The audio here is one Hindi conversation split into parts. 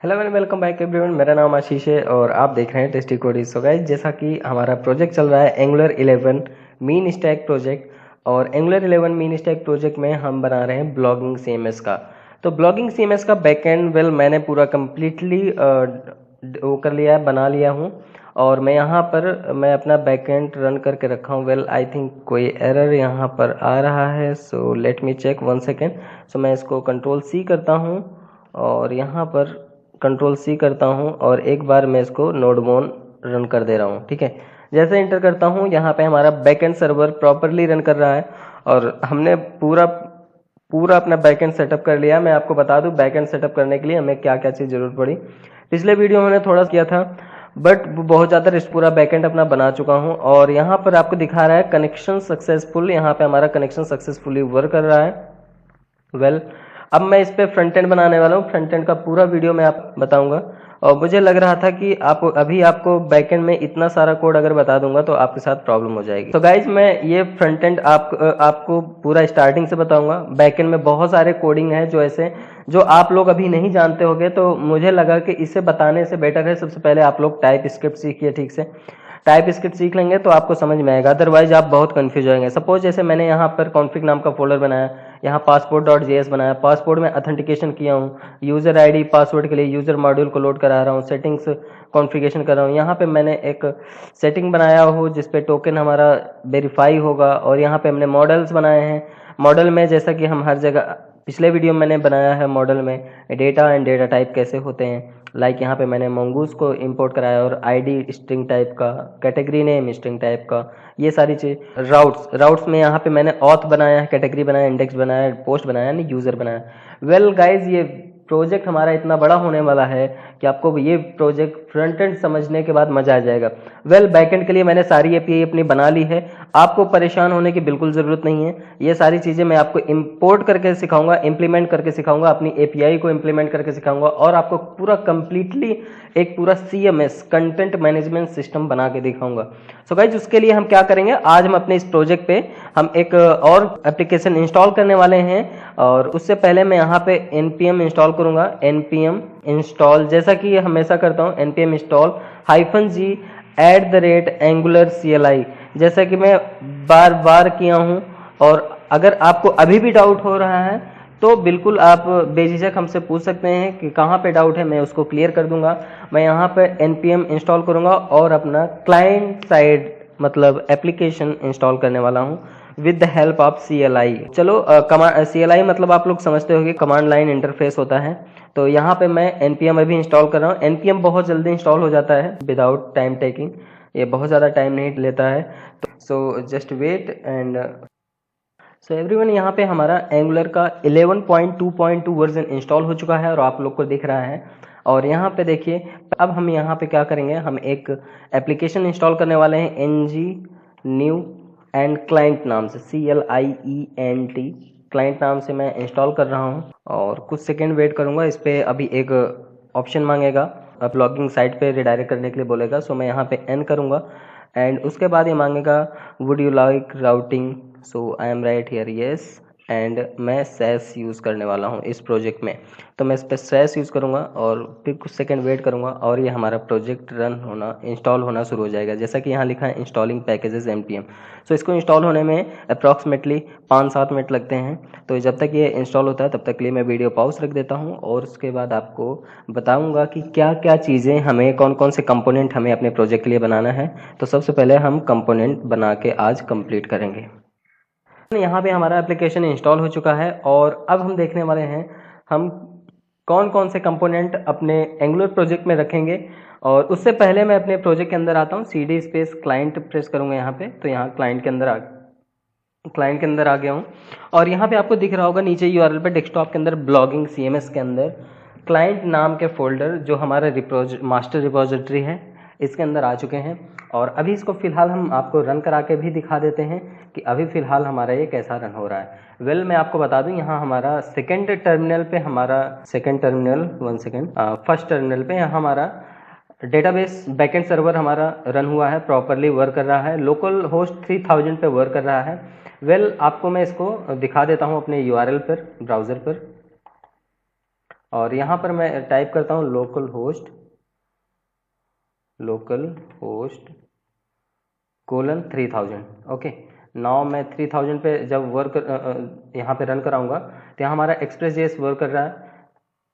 Hello and welcome back everyone. मेरा नाम आशीष है और आप देख रहे हैं टेस्टी कोडिंग। सो गाइस, जैसा कि हमारा प्रोजेक्ट चल रहा है एंगुलर 11 मीन स्टैक प्रोजेक्ट, और एंगुलर 11 मीन स्टैक प्रोजेक्ट में हम बना रहे हैं ब्लॉगिंग सीएमएस का। तो ब्लॉगिंग सीएमएस का बैकएंड मैंने पूरा कम्प्लीटली वो कर लिया है, बना लिया हूँ। और मैं अपना बैकएंड रन करके रखा हूँ। आई थिंक कोई एरर यहाँ पर आ रहा है, so let me check 1 second. So मैं इसको कंट्रोल सी करता हूँ और यहाँ पर कंट्रोल सी करता हूँ और एक बार मैं इसको नोडमोन रन कर दे रहा हूँ। ठीक है, जैसे इंटर करता हूँ यहाँ पे हमारा बैकएंड सर्वर प्रॉपरली रन कर रहा है और हमने पूरा पूरा अपना बैकएंड सेटअप कर लिया। मैं आपको बता दूं बैकएंड सेटअप करने के लिए हमें क्या क्या चीज़ जरूरत पड़ी। पिछले वीडियो में मैंने थोड़ा किया था, बट बहुत ज़्यादा पूरा बैकएंड अपना बना चुका हूँ। और यहाँ पर आपको दिखा रहा है कनेक्शन सक्सेसफुल। यहाँ पे हमारा कनेक्शन सक्सेसफुली वर्क कर रहा है। अब मैं इस पे फ्रंट एंड बनाने वाला हूँ। फ्रंट एंड का पूरा वीडियो मैं आपको बताऊंगा। और मुझे लग रहा था कि आपको बैक एंड में इतना सारा कोड अगर बता दूंगा तो आपके साथ प्रॉब्लम हो जाएगी। तो गाइज मैं ये फ्रंट एंड आपको पूरा स्टार्टिंग से बताऊंगा। बैक एंड में बहुत सारे कोडिंग है जो आप लोग अभी नहीं जानते होंगे, तो मुझे लगा कि इसे बताने से बेटर है सबसे पहले आप लोग टाइप स्क्रिप्ट सीखिए। ठीक से टाइप स्क्रिप्ट सीख लेंगे तो आपको समझ में आएगा, अदरवाइज आप बहुत कंफ्यूज होंगे। सपोज जैसे मैंने यहाँ पर कॉन्फिग नाम का फोल्डर बनाया, यहाँ passport.js बनाया, पासपोर्ट में ऑथेंटिकेशन किया हूँ, यूजर आईडी पासवर्ड के लिए यूजर मॉड्यूल को लोड करा रहा हूँ, सेटिंग्स कॉन्फ़िगरेशन कर रहा हूँ। यहाँ पे मैंने एक सेटिंग बनाया हो जिसपे टोकन हमारा वेरीफाई होगा। और यहाँ पे हमने मॉडल्स बनाए हैं। मॉडल में जैसा कि हम हर जगह पिछले वीडियो में मैंने बनाया है, मॉडल में डेटा एंड डेटा टाइप कैसे होते हैं। लाइक यहाँ पे मैंने मंगूस को इंपोर्ट कराया और आईडी स्ट्रिंग टाइप का, कैटेगरी नेम स्ट्रिंग टाइप का, ये सारी चीज। राउट्स में यहाँ पे मैंने ऑथ बनाया है, कैटेगरी बनाया, इंडेक्स बनाया, पोस्ट बनाया, नहीं यूजर बनाया। वेल गाइज, ये प्रोजेक्ट हमारा इतना बड़ा होने वाला है कि आपको ये प्रोजेक्ट फ्रंट एंड समझने के बाद मजा आ जाएगा। बैकएंड के लिए मैंने सारी एपीआई अपनी बना ली है। आपको परेशान होने की बिल्कुल जरूरत नहीं है। ये सारी चीजें मैं आपको इंपोर्ट करके सिखाऊंगा, इंप्लीमेंट करके सिखाऊंगा, अपनी एपीआई को इंप्लीमेंट करके सिखाऊंगा और आपको पूरा कंप्लीटली एक पूरा सीएमएस कंटेंट मैनेजमेंट सिस्टम बना के दिखाऊंगा। सो गाइज, उसके लिए हम क्या करेंगे, आज हम अपने इस प्रोजेक्ट पे हम एक और एप्लीकेशन इंस्टॉल करने वाले हैं। और उससे पहले मैं यहाँ पे npm इंस्टॉल करूंगा। npm इंस्टॉल, जैसा कि हमेशा करता हूँ, npm install -g @angular CLI, जैसा कि मैं बार बार किया हूँ। और अगर आपको अभी भी डाउट हो रहा है तो बिल्कुल आप बेझिझक हमसे पूछ सकते हैं कि कहाँ पे डाउट है, मैं उसको क्लियर कर दूंगा। मैं यहाँ पे npm इंस्टॉल करूंगा और अपना क्लाइंट साइड मतलब एप्लीकेशन इंस्टॉल करने वाला हूँ with the help of CLI। चलो कमांड CLI मतलब आप लोग समझते होंगे, कमांड लाइन इंटरफेस होता है। तो यहाँ पे मैं npm अभी इंस्टॉल कर रहा हूँ। npm बहुत जल्दी इंस्टॉल हो जाता है विदाउट टाइम टेकिंग, ये बहुत ज़्यादा टाइम नहीं लेता है। So just wait and so everyone, यहाँ पे हमारा एंगुलर का 11.2.2 वर्जन इंस्टॉल हो चुका है और आप लोग को दिख रहा है। और यहाँ पे देखिए, अब हम यहाँ पे क्या करेंगे, हम एक एप्लीकेशन इंस्टॉल करने वाले हैं ng न्यू एंड क्लाइंट नाम से, CLIENT क्लाइंट नाम से मैं इंस्टॉल कर रहा हूँ। और कुछ सेकेंड वेट करूँगा। इस पर अभी एक ऑप्शन मांगेगा, ब्लॉगिंग साइट पे रिडायरेक्ट करने के लिए बोलेगा। सो मैं यहाँ पे एन करूँगा एंड उसके बाद ये मांगेगा would you like routing. So I am right here yes. And मैं सैस यूज़ करने वाला हूँ इस प्रोजेक्ट में, तो मैं इस पर सैस यूज़ करूँगा और फिर कुछ सेकंड वेट करूँगा और ये हमारा प्रोजेक्ट इंस्टॉल होना शुरू हो जाएगा। जैसा कि यहाँ लिखा है इंस्टॉलिंग पैकेजेस npm। सो इसको इंस्टॉल होने में अप्रॉक्सीमेटली 5-7 मिनट लगते हैं। तो जब तक ये इंस्टॉल होता है तब तक के लिए मैं वीडियो पॉज रख देता हूँ और उसके बाद आपको बताऊँगा कि क्या क्या चीज़ें हमें, कौन कौन से कंपोनेंट हमें अपने प्रोजेक्ट के लिए बनाना है। तो सबसे पहले हम कंपोनेंट बना के आज कंप्लीट करेंगे। यहाँ पे हमारा एप्लीकेशन इंस्टॉल हो चुका है और अब हम देखने वाले हैं हम कौन कौन से कंपोनेंट अपने एंगुलर प्रोजेक्ट में रखेंगे। और उससे पहले मैं अपने प्रोजेक्ट के अंदर आता हूँ, CD स्पेस क्लाइंट प्रेस करूँगा यहाँ पे। तो यहाँ क्लाइंट के अंदर आ गया हूँ और यहाँ पे आपको दिख रहा होगा नीचे URL पे डेस्कटॉप के अंदर ब्लॉगिंग CMS के अंदर क्लाइंट नाम के फोल्डर जो हमारा मास्टर रिपोजिटरी है इसके अंदर आ चुके हैं। और अभी इसको फिलहाल हम आपको रन करा के भी दिखा देते हैं कि अभी फिलहाल हमारा ये कैसा रन हो रहा है। मैं आपको बता दूं, यहाँ हमारा फर्स्ट टर्मिनल पे यहाँ हमारा डेटाबेस बैकएंड सर्वर हमारा रन हुआ है, प्रॉपरली वर्क कर रहा है, लोकल होस्ट 3000 पे वर्क कर रहा है। आपको मैं इसको दिखा देता हूँ अपने URL पर, ब्राउज़र पर। और यहाँ पर मैं टाइप करता हूँ local host colon 3000। Okay, now मैं 3000 पे जब वर्क यहाँ पे रन कराऊंगा तो यहाँ हमारा एक्सप्रेस.js वर्क कर रहा है,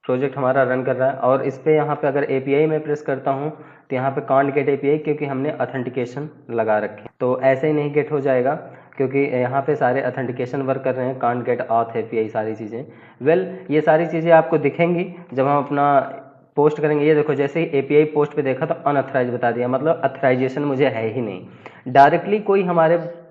प्रोजेक्ट हमारा रन कर रहा है। और इस पे यहाँ पे अगर API में प्रेस करता हूँ तो यहाँ पे कांट गेट API, क्योंकि हमने ऑथेंटिकेशन लगा रखी है। तो ऐसे ही नहीं गेट हो जाएगा, क्योंकि यहाँ पे सारे ऑथेंटिकेशन वर्क कर रहे हैं, कांट गेट ऑथ API सारी चीज़ें। ये सारी चीज़ें आपको दिखेंगी जब हम अपना पोस्ट करेंगे। ये देखो, जैसे ही API पोस्ट पे देखा तो अनऑथराइज बता दिया, मतलब अथराइजेशन मुझे है ही नहीं। डायरेक्टली कोई हमारे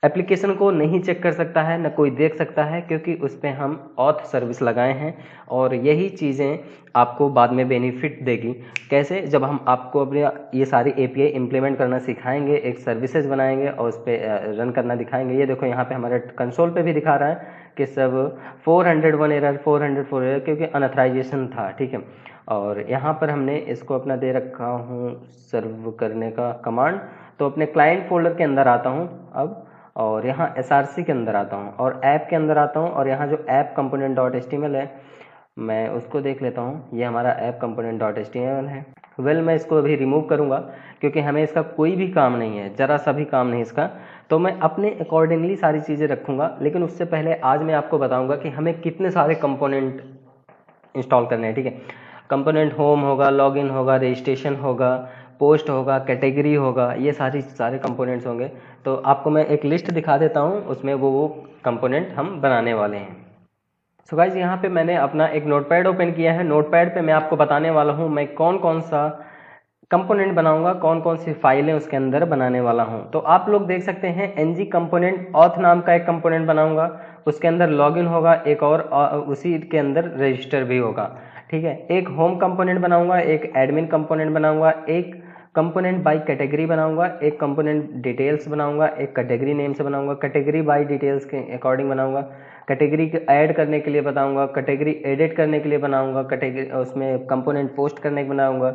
एप्लीकेशन को नहीं चेक कर सकता है, न कोई देख सकता है, क्योंकि उस पर हम ऑथ सर्विस लगाए हैं। और यही चीज़ें आपको बाद में बेनिफिट देगी। कैसे? जब हम आपको अपने ये सारी API इम्प्लीमेंट करना सिखाएंगे, एक सर्विसेज बनाएंगे और उस पर रन करना दिखाएंगे। ये देखो, यहाँ पे हमारे कंसोल पे भी दिखा रहा है कि सब 401 एरर, 404 एरर, क्योंकि अनऑथराइजेशन था। ठीक है, और यहाँ पर हमने इसको अपना दे रखा हूँ सर्व करने का कमांड। तो अपने क्लाइंट फोल्डर के अंदर आता हूँ अब, और यहाँ src के अंदर आता हूँ और ऐप के अंदर आता हूँ, और यहाँ जो ऐप कंपोनेंट डॉट HTML है मैं उसको देख लेता हूँ। ये हमारा ऐप कंपोनेंट डॉट HTML है। मैं इसको अभी रिमूव करूँगा, क्योंकि हमें इसका कोई भी काम नहीं है, ज़रा सा भी काम नहीं इसका। तो मैं अपने अकॉर्डिंगली सारी चीज़ें रखूँगा, लेकिन उससे पहले आज मैं आपको बताऊँगा कि हमें कितने सारे कंपोनेंट इंस्टॉल करने हैं। ठीक है, कंपोनेंट होम होगा, लॉगिन होगा, रजिस्ट्रेशन होगा, पोस्ट होगा, कैटेगरी होगा, ये सारे कंपोनेंट्स होंगे। तो आपको मैं एक लिस्ट दिखा देता हूँ, उसमें वो कंपोनेंट हम बनाने वाले हैं। सो गाइज, यहाँ पे मैंने अपना एक नोटपैड ओपन किया है। नोटपैड पे मैं आपको बताने वाला हूँ मैं कौन कौन सा कंपोनेंट बनाऊंगा, कौन कौन सी फाइलें उसके अंदर बनाने वाला हूं। तो आप लोग देख सकते हैं ng कंपोनेंट ऑथ नाम का एक कंपोनेंट बनाऊंगा, उसके अंदर लॉगिन होगा एक, और उसी के अंदर रजिस्टर भी होगा। ठीक है, एक होम कंपोनेंट बनाऊंगा, एक एडमिन कंपोनेंट बनाऊंगा, एक कंपोनेंट बाय कैटेगरी बनाऊंगा, एक कंपोनेंट डिटेल्स बनाऊंगा, एक कैटेगरी नेम से बनाऊंगा, कैटेगरी बाय डिटेल्स के अकॉर्डिंग बनाऊंगा, कैटेगरी ऐड करने के लिए बताऊंगा, कैटेगरी एडिट करने के लिए बनाऊंगा, कैटेगरी उसमें कंपोनेंट पोस्ट करने के बनाऊंगा,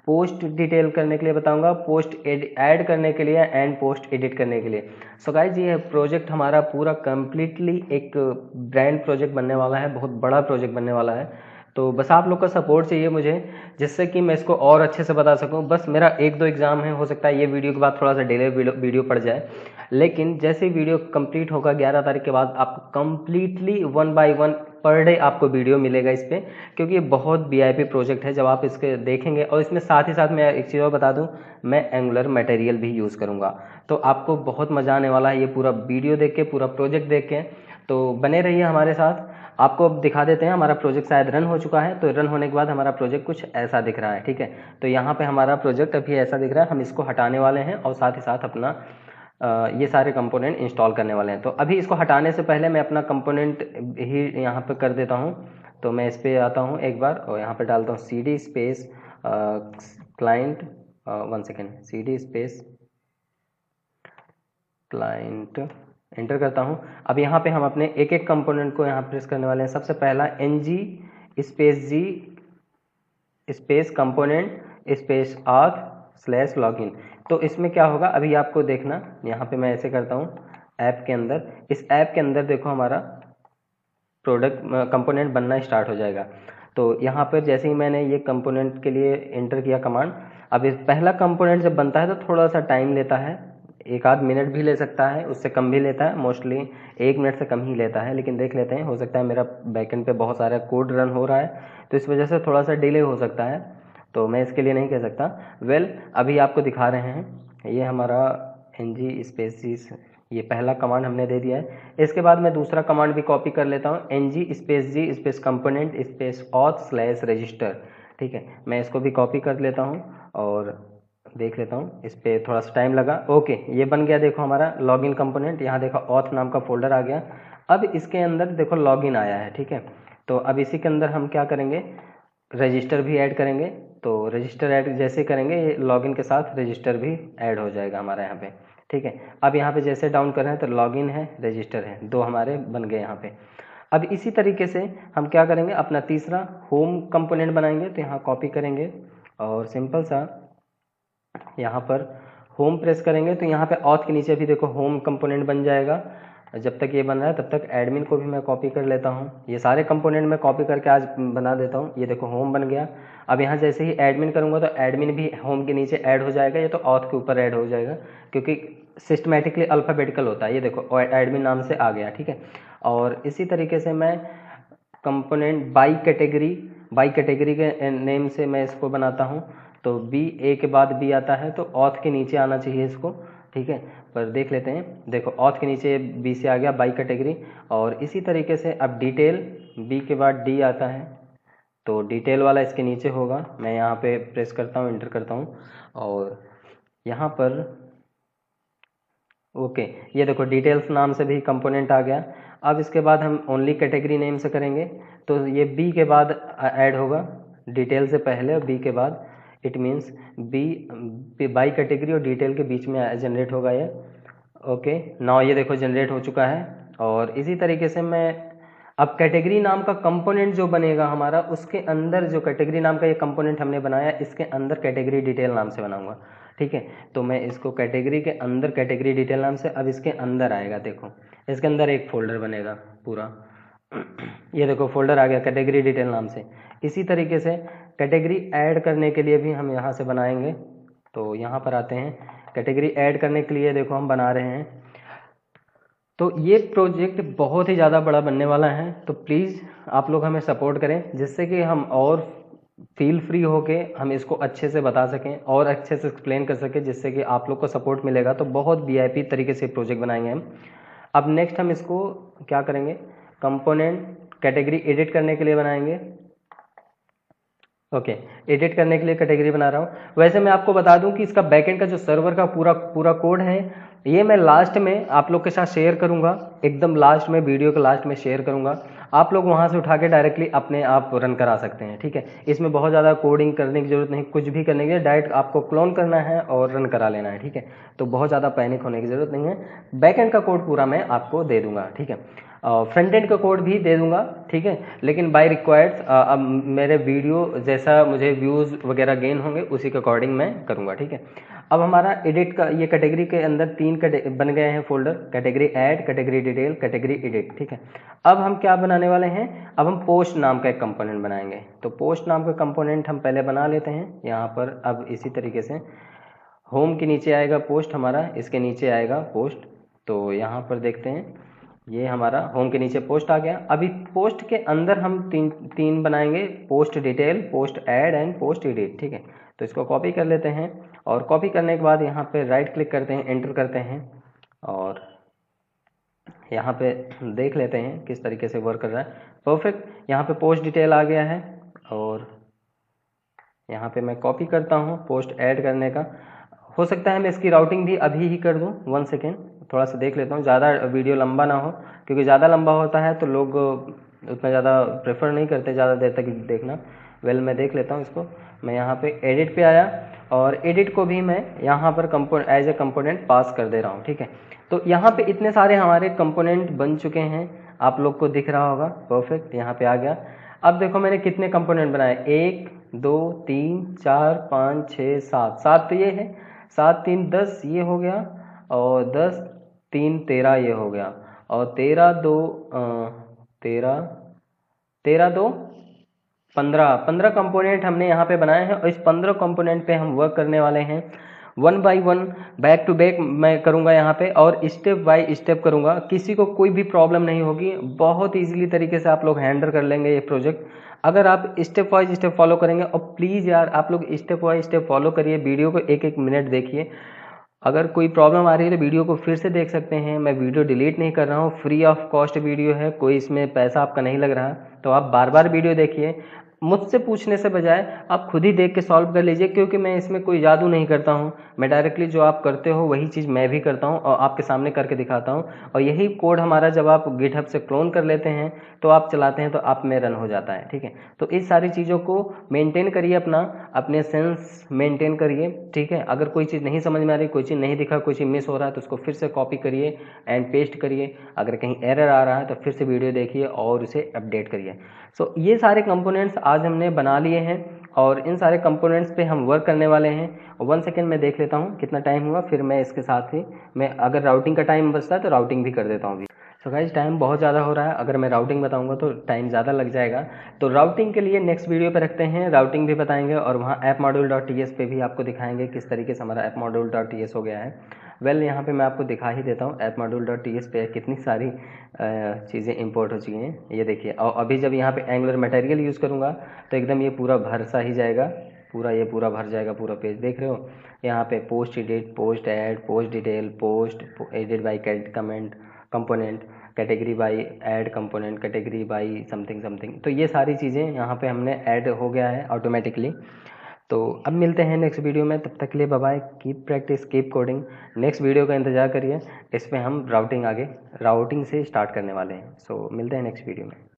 पोस्ट डिटेल करने के लिए बताऊंगा, पोस्ट ऐड करने के लिए एंड पोस्ट एडिट करने के लिए। सो गाइज, ये प्रोजेक्ट हमारा पूरा कंप्लीटली एक ब्रांड प्रोजेक्ट बनने वाला है, बहुत बड़ा प्रोजेक्ट बनने वाला है। तो बस आप लोग का सपोर्ट चाहिए मुझे, जिससे कि मैं इसको और अच्छे से बता सकूं। बस मेरा 1-2 एग्जाम है, हो सकता है ये वीडियो के बाद थोड़ा सा डिले वीडियो पड़ जाए, लेकिन जैसे वीडियो कंप्लीट होगा 11 तारीख के बाद, आपको कंप्लीटली 1 बाय 1 पर डे आपको वीडियो मिलेगा इस पर, क्योंकि ये बहुत VIP प्रोजेक्ट है। जब आप इसके देखेंगे, और इसमें साथ ही साथ मैं एक चीज़ और बता दूं, मैं एंगुलर मटेरियल भी यूज़ करूंगा। तो आपको बहुत मज़ा आने वाला है ये पूरा वीडियो देख के, पूरा प्रोजेक्ट देख के। तो बने रहिए हमारे साथ। आपको अब दिखा देते हैं, हमारा प्रोजेक्ट शायद रन हो चुका है। तो रन होने के बाद हमारा प्रोजेक्ट कुछ ऐसा दिख रहा है। ठीक है, तो यहाँ पे हमारा प्रोजेक्ट अभी ऐसा दिख रहा है। हम इसको हटाने वाले हैं और साथ ही साथ अपना ये सारे कंपोनेंट इंस्टॉल करने वाले हैं। तो अभी इसको हटाने से पहले मैं अपना कंपोनेंट ही यहाँ पे कर देता हूँ। तो मैं इस पे आता हूँ एक बार, और यहाँ पे डालता हूँ CD space client, 1 second, CD space client, enter करता हूँ। अब यहाँ पे हम अपने एक एक कंपोनेंट को यहाँ प्रेस करने वाले हैं। सबसे पहला ng space g space component space auth / login। तो इसमें क्या होगा अभी आपको देखना, यहाँ पे मैं ऐसे करता हूँ ऐप के अंदर। इस ऐप के अंदर देखो हमारा प्रोडक्ट कंपोनेंट बनना स्टार्ट हो जाएगा। तो यहाँ पर जैसे ही मैंने ये कंपोनेंट के लिए एंटर किया कमांड, अब इस पहला कंपोनेंट जब बनता है तो थोड़ा सा टाइम लेता है, 1-8 मिनट भी ले सकता है, उससे कम भी लेता है, मोस्टली 1 मिनट से कम ही लेता है। लेकिन देख लेते हैं, हो सकता है मेरा बैकएंड पे बहुत सारा कोड रन हो रहा है, तो इस वजह से थोड़ा सा डिले हो सकता है, तो मैं इसके लिए नहीं कह सकता। अभी आपको दिखा रहे हैं, ये हमारा ng स्पेसिस, ये पहला कमांड हमने दे दिया है। इसके बाद मैं दूसरा कमांड भी कॉपी कर लेता हूँ, ng space g space component space auth / register. ठीक है, मैं इसको भी कॉपी कर लेता हूँ और देख लेता हूँ। इस पर थोड़ा सा टाइम लगा। ओके, ये बन गया। देखो हमारा लॉगिन कंपोनेंट, यहाँ देखो ऑथ नाम का फोल्डर आ गया। अब इसके अंदर देखो लॉगिन आया है। ठीक है, तो अब इसी के अंदर हम क्या करेंगे, रजिस्टर भी ऐड करेंगे। तो रजिस्टर ऐड जैसे करेंगे, ये लॉगिन के साथ रजिस्टर भी ऐड हो जाएगा हमारा यहाँ पे। ठीक है, अब यहाँ पे जैसे डाउन कर रहे हैं तो लॉगिन है, रजिस्टर है, 2 हमारे बन गए यहाँ पे। अब इसी तरीके से हम क्या करेंगे, अपना तीसरा होम कंपोनेंट बनाएंगे। तो यहाँ कॉपी करेंगे और सिंपल सा यहाँ पर होम प्रेस करेंगे, तो यहाँ पे ऑथ के नीचे भी देखो होम कंपोनेंट बन जाएगा। जब तक ये बन रहा है तब तक एडमिन को भी मैं कॉपी कर लेता हूँ। ये सारे कंपोनेंट मैं कॉपी करके आज बना देता हूँ। ये देखो होम बन गया। अब यहाँ जैसे ही एडमिन करूँगा तो एडमिन भी होम के नीचे ऐड हो जाएगा, ये तो ऑथ के ऊपर ऐड हो जाएगा क्योंकि सिस्टमेटिकली अल्फ़ाबेटिकल होता है। ये देखो एडमिन नाम से आ गया, ठीक है। और इसी तरीके से मैं कंपोनेंट बाई कैटेगरी के नेम से मैं इसको बनाता हूँ। तो बी, ए के बाद बी आता है तो ऑथ के नीचे आना चाहिए इसको, ठीक है। पर देख लेते हैं, देखो ऑथ के नीचे बी से आ गया बाई कैटेगरी। और इसी तरीके से अब डिटेल, बी के बाद डी आता है तो डिटेल वाला इसके नीचे होगा। मैं यहाँ पे प्रेस करता हूँ, इंटर करता हूँ और यहाँ पर ओके, ये देखो डिटेल्स नाम से भी कंपोनेंट आ गया। अब इसके बाद हम ओनली कैटेगरी नेम से करेंगे तो ये बी के बाद ऐड होगा, डिटेल से पहले और बी के बाद। It means B by category और डिटेल के बीच में जनरेट होगा ये। ओके, नाउ ये देखो जनरेट हो चुका है। और इसी तरीके से मैं अब कैटेगरी नाम का कंपोनेंट जो बनेगा हमारा, उसके अंदर जो कैटेगरी नाम का ये कंपोनेंट हमने बनाया, इसके अंदर कैटेगरी डिटेल नाम से बनाऊंगा, ठीक है। तो मैं इसको कैटेगरी के अंदर कैटेगरी डिटेल नाम से, अब इसके अंदर आएगा, देखो इसके अंदर एक फोल्डर बनेगा पूरा। ये देखो फोल्डर आ गया कैटेगरी डिटेल नाम से। इसी तरीके से कैटेगरी ऐड करने के लिए भी हम यहाँ से बनाएंगे। तो यहाँ पर आते हैं, कैटेगरी ऐड करने के लिए देखो हम बना रहे हैं। तो ये प्रोजेक्ट बहुत ही ज़्यादा बड़ा बनने वाला है, तो प्लीज़ आप लोग हमें सपोर्ट करें जिससे कि हम और फील फ्री होके हम इसको अच्छे से बता सकें और अच्छे से एक्सप्लेन कर सकें, जिससे कि आप लोग को सपोर्ट मिलेगा। तो बहुत वीआईपी तरीके से प्रोजेक्ट बनाएंगे हम। अब नेक्स्ट हम इसको क्या करेंगे, कंपोनेंट कैटेगरी एडिट करने के लिए बनाएंगे। ओके, एडिट करने के लिए कैटेगरी बना रहा हूँ। वैसे मैं आपको बता दूं कि इसका बैकएंड का जो सर्वर का पूरा कोड है, ये मैं लास्ट में आप लोग के साथ शेयर करूंगा, एकदम लास्ट में, वीडियो के लास्ट में शेयर करूंगा। आप लोग वहां से उठा के डायरेक्टली अपने आप रन करा सकते हैं, ठीक है। इसमें बहुत ज़्यादा कोडिंग करने की जरूरत नहीं, कुछ भी करने की, डायरेक्ट आपको क्लोन करना है और रन करा लेना है, ठीक है। तो बहुत ज़्यादा पैनिक होने की जरूरत नहीं है। बैकएंड का कोड पूरा मैं आपको दे दूंगा, ठीक है। फ्रंट एंड का कोड भी दे दूंगा, ठीक है। लेकिन बाय रिक्वायर्ड अब मेरे वीडियो जैसा मुझे व्यूज़ वगैरह गेन होंगे उसी के अकॉर्डिंग मैं करूंगा, ठीक है। अब हमारा एडिट का ये कैटेगरी के अंदर 3 बन गए हैं folder, category add, category detail, category edit, ठीक है। अब हम क्या बनाने वाले हैं, अब हम पोस्ट नाम का एक कंपोनेंट बनाएंगे। तो पोस्ट नाम का कंपोनेंट हम पहले बना लेते हैं यहाँ पर। अब इसी तरीके से होम के नीचे आएगा पोस्ट हमारा, इसके नीचे आएगा पोस्ट। तो यहाँ पर देखते हैं, ये हमारा होम के नीचे पोस्ट आ गया। अभी पोस्ट के अंदर हम तीन बनाएंगे, post detail, post add and post edit, ठीक है। तो इसको कॉपी कर लेते हैं और कॉपी करने के बाद यहाँ पे राइट क्लिक करते हैं, एंटर करते हैं और यहाँ पे देख लेते हैं किस तरीके से वर्क कर रहा है। परफेक्ट, यहाँ पे पोस्ट डिटेल आ गया है और यहाँ पे मैं कॉपी करता हूँ पोस्ट ऐड करने का। हो सकता है मैं इसकी राउटिंग भी अभी ही कर दूँ, 1 सेकेंड, थोड़ा सा देख लेता हूँ, ज़्यादा वीडियो लंबा ना हो, क्योंकि ज़्यादा लंबा होता है तो लोग उतना ज़्यादा प्रेफर नहीं करते ज़्यादा देर तक देखना। वेल मैं देख लेता हूँ इसको। मैं यहाँ पे एडिट पे आया और एडिट को भी मैं यहाँ पर एज ए कंपोनेंट पास कर दे रहा हूँ, ठीक है। तो यहाँ पे इतने सारे हमारे कंपोनेंट बन चुके हैं, आप लोग को दिख रहा होगा। परफेक्ट, यहाँ पे आ गया। अब देखो मैंने कितने कंपोनेंट बनाए, 1 2 3 4 5 6 7 तो ये है, 7 3 10 ये हो गया और 10 3 13 ये हो गया और 13 2 15 कंपोनेंट हमने यहाँ पे बनाए हैं। और इस 15 कंपोनेंट पे हम वर्क करने वाले हैं 1 बाई 1, बैक टू बैक मैं करूँगा यहाँ पे और स्टेप बाय स्टेप करूँगा। किसी को कोई भी प्रॉब्लम नहीं होगी, बहुत ईजिली तरीके से आप लोग हैंडल कर लेंगे ये प्रोजेक्ट अगर आप स्टेप वाइज स्टेप फॉलो करेंगे। और प्लीज़ यार आप लोग स्टेप वाइज स्टेप फॉलो करिए, वीडियो को 1-1 मिनट देखिए। अगर कोई प्रॉब्लम आ रही है तो वीडियो को फिर से देख सकते हैं। मैं वीडियो डिलीट नहीं कर रहा हूँ, फ्री ऑफ कॉस्ट वीडियो है, कोई इसमें पैसा आपका नहीं लग रहा। तो आप बार बार वीडियो देखिए, मुझसे पूछने से बजाय आप खुद ही देख के सॉल्व कर लीजिए, क्योंकि मैं इसमें कोई जादू नहीं करता हूँ। मैं डायरेक्टली जो आप करते हो वही चीज़ मैं भी करता हूँ और आपके सामने करके दिखाता हूँ। और यही कोड हमारा जब आप गिटहब से क्लोन कर लेते हैं तो आप चलाते हैं तो आप में रन हो जाता है, ठीक है। तो इस सारी चीज़ों को मेंटेन करिए, अपने सेंस मेंटेन करिए, ठीक है। अगर कोई चीज़ नहीं समझ में आ रही, कोई चीज़ नहीं दिखा, कोई चीज़ मिस हो रहा है तो उसको फिर से कॉपी करिए एंड पेस्ट करिए। अगर कहीं एरर आ रहा है तो फिर से वीडियो देखिए और उसे अपडेट करिए। सो ये सारे कंपोनेंट्स आज हमने बना लिए हैं और इन सारे कंपोनेंट्स पे हम वर्क करने वाले हैं। 1 सेकेंड मैं देख लेता हूँ कितना टाइम हुआ, फिर मैं इसके साथ ही मैं अगर राउटिंग का टाइम बचता है तो राउटिंग भी कर देता हूँ अभी। सो गाइज टाइम बहुत ज़्यादा हो रहा है, अगर मैं राउटिंग बताऊंगा तो टाइम ज़्यादा लग जाएगा। तो राउटिंग के लिए नेक्स्ट वीडियो पे रखते हैं, राउटिंग भी बताएंगे और वहाँ app module dot T S पे भी आपको दिखाएंगे किस तरीके से हमारा app module dot T S हो गया है। वेल यहाँ पे मैं आपको दिखा ही देता हूँ app module dot T S पे कितनी सारी चीज़ें इंपोर्ट हो चुकी हैं, ये देखिए। और अभी जब यहाँ पे एंगुलर मटेरियल यूज़ करूँगा तो एकदम ये पूरा भर सा ही जाएगा, पूरा ये पूरा भर जाएगा, पूरा पेज देख रहे हो। यहाँ पे post edit, post add, post detail, post edit by comment component, category by add component, category by something something, तो ये सारी चीज़ें यहाँ पे हमने ऐड हो गया है ऑटोमेटिकली। तो अब मिलते हैं नेक्स्ट वीडियो में, तब तक के लिए bye bye, keep practice keep coding. Next video का इंतजार करिए, इसमें हम राउटिंग से स्टार्ट करने वाले हैं। सो मिलते हैं नेक्स्ट वीडियो में।